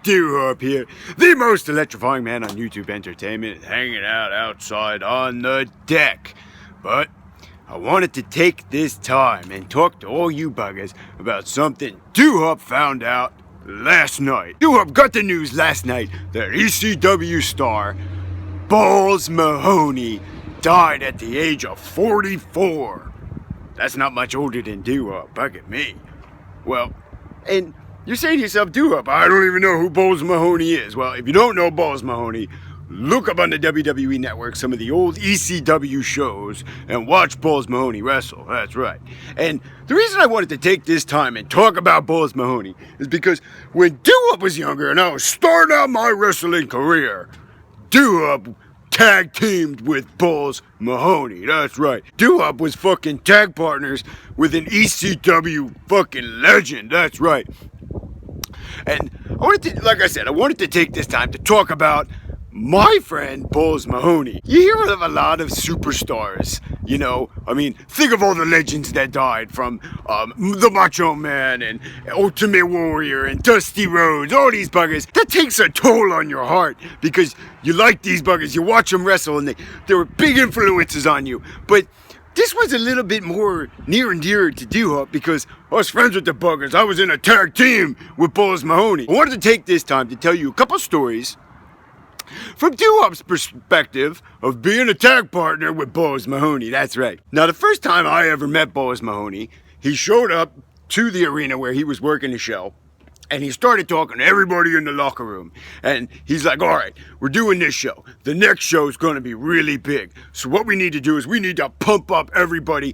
Duhop here, the most electrifying man on YouTube Entertainment, hanging out outside on the deck. But I wanted to take this time and talk to all you buggers about something Duhop found out last night. Duhop got the news last night that ECW star Balls Mahoney died at the age of 44. That's not much older than Duhop, bug at me. Well, and you're saying to yourself, Duhop, I don't even know who Balls Mahoney is. Well, if you don't know Balls Mahoney, look up on the WWE Network some of the old ECW shows and watch Balls Mahoney wrestle. That's right. And the reason I wanted to take this time and talk about Balls Mahoney is because when Duhop was younger and I was starting out my wrestling career, Duhop tag teamed with Balls Mahoney. That's right. Duhop was fucking tag partners with an ECW fucking legend. That's right. And I wanted to take this time to talk about my friend Balls Mahoney. You hear of a lot of superstars, you know. I mean, think of all the legends that died, from the Macho Man and Ultimate Warrior and Dusty Rhodes, all these buggers. That takes a toll on your heart because you like these buggers, you watch them wrestle, and they were big influences on you. But this was a little bit more near and dear to Duhop because I was friends with the buggers. I was in a tag team with Balls Mahoney. I wanted to take this time to tell you a couple stories from Duhop's perspective of being a tag partner with Balls Mahoney. That's right. Now, the first time I ever met Balls Mahoney, he showed up to the arena where he was working the show, and he started talking to everybody in the locker room. And he's like, all right, we're doing this show. The next show is going to be really big. So what we need to do is we need to pump up everybody,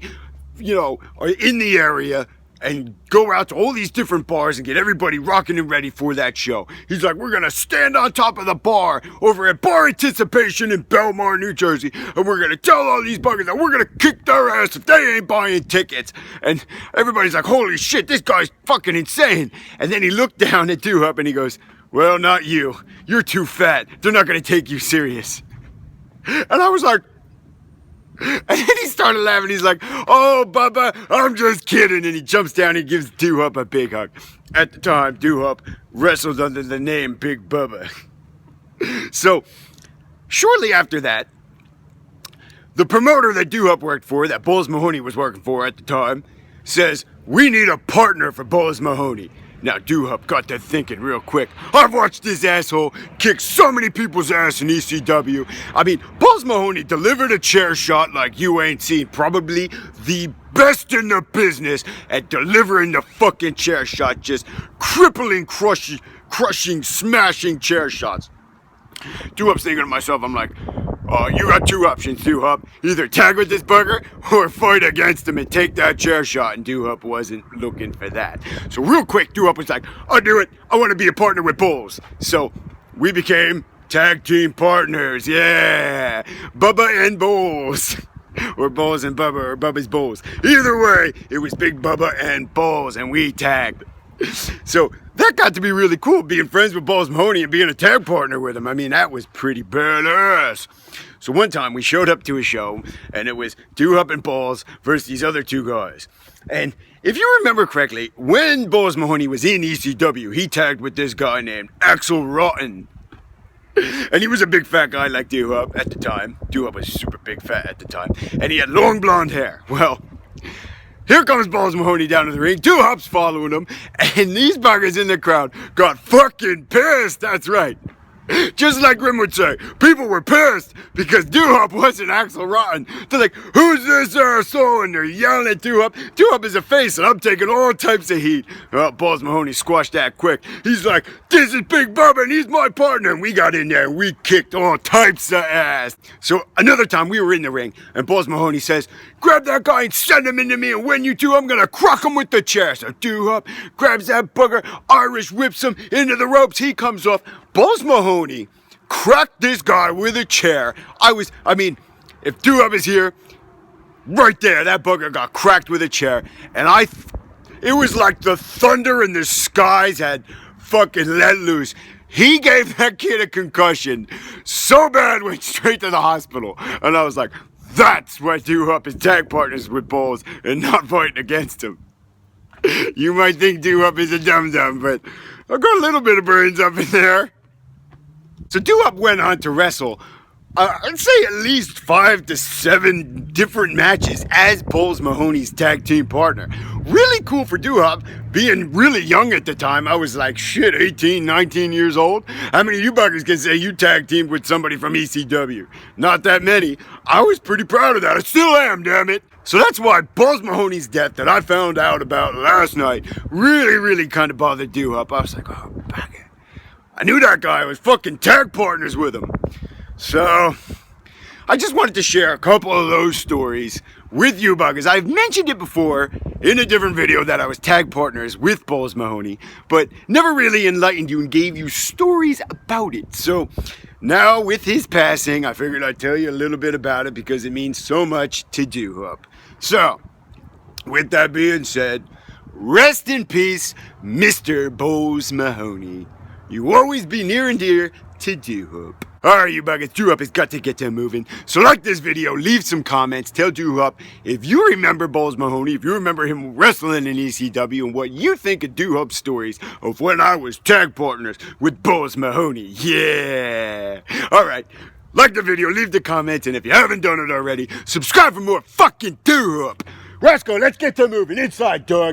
you know, in the area, and go out to all these different bars and get everybody rocking and ready for that show. He's like, we're gonna stand on top of the bar over at Bar Anticipation in Belmar, New Jersey, and we're gonna tell all these buggers that we're gonna kick their ass if they ain't buying tickets. And everybody's like, holy shit, this guy's fucking insane. And then he looked down at Duhop and he goes, well, not you. You're too fat. They're not gonna take you serious. And I was like, and then he started laughing. He's like, oh, Bubba, I'm just kidding. And he jumps down and gives Duhop a big hug. At the time, Duhop wrestled under the name Big Bubba. So, shortly after that, the promoter that Duhop worked for, that Balls Mahoney was working for at the time, says, we need a partner for Balls Mahoney. Now, Duhop got to thinking real quick. I've watched this asshole kick so many people's ass in ECW. I mean, Balls Mahoney delivered a chair shot like you ain't seen. Probably the best in the business at delivering the fucking chair shot. Just crippling, crushing, smashing chair shots. Duhop's thinking to myself, I'm like, you got two options, Duhop. Either tag with this bugger or fight against him and take that chair shot. And Duhop wasn't looking for that. So real quick, Duhop was like, I'll do it. I want to be a partner with Balls. So we became tag team partners. Yeah. Bubba and Balls. Or Balls and Bubba, or Bubba's Balls. Either way, it was Big Bubba and Balls, and we tagged. So that got to be really cool, being friends with Balls Mahoney and being a tag partner with him. I mean, that was pretty badass. So one time we showed up to a show, and it was Duhop and Balls versus these other two guys. And if you remember correctly, when Balls Mahoney was in ECW, he tagged with this guy named Axel Rotten. And he was a big fat guy like Duhop at the time. Duhop was super big fat at the time. And he had long blonde hair. Well, here comes Balls Mahoney down to the ring. Duhop's following him. And these buggers in the crowd got fucking pissed. That's right. Just like Grim would say, people were pissed because Duhop wasn't Axel Rotten. They're like, who's this asshole? And they're yelling at Duhop. Duhop is a face, and I'm taking all types of heat. Well, Balls Mahoney squashed that quick. He's like, this is Big Bubba, and he's my partner. And we got in there, and we kicked all types of ass. So another time, we were in the ring, and Balls Mahoney says, grab that guy and send him into me, and when you do, I'm going to crock him with the chair. So Duhop grabs that bugger, Irish whips him into the ropes. He comes off. Balls Mahoney cracked this guy with a chair. I mean, if Duhop is here, right there, that bugger got cracked with a chair. And it was like the thunder in the skies had fucking let loose. He gave that kid a concussion so bad, went straight to the hospital. And I was like, that's why Duhop is tag partners with Balls and not fighting against him. You might think Duhop is a dum-dum, but I got a little bit of brains up in there. So Duhop went on to wrestle, I'd say at least 5 to 7 different matches as Balls Mahoney's tag team partner. Really cool for Duhop, being really young at the time. I was like, shit, 18, 19 years old. How many of you buggers can say you tag teamed with somebody from ECW? Not that many. I was pretty proud of that. I still am, damn it. So that's why Balls Mahoney's death that I found out about last night really kind of bothered Duhop. I was like, oh, bugger. I knew that guy was fucking tag partners with him. So, I just wanted to share a couple of those stories with you buggers. I've mentioned it before in a different video that I was tag partners with Balls Mahoney, but never really enlightened you and gave you stories about it. So, now with his passing, I figured I'd tell you a little bit about it because it means so much to Duhop. So, with that being said, rest in peace, Mr. Balls Mahoney. You always be near and dear to Duhop. Alright, you buggers, Duhop has got to get to moving. So like this video, leave some comments, tell Duhop if you remember Balls Mahoney, if you remember him wrestling in ECW, and what you think of Duhop's stories of when I was tag partners with Balls Mahoney. Yeah! Alright, like the video, leave the comments, and if you haven't done it already, subscribe for more fucking Duhop. Roscoe, let's get to moving. Inside, dog.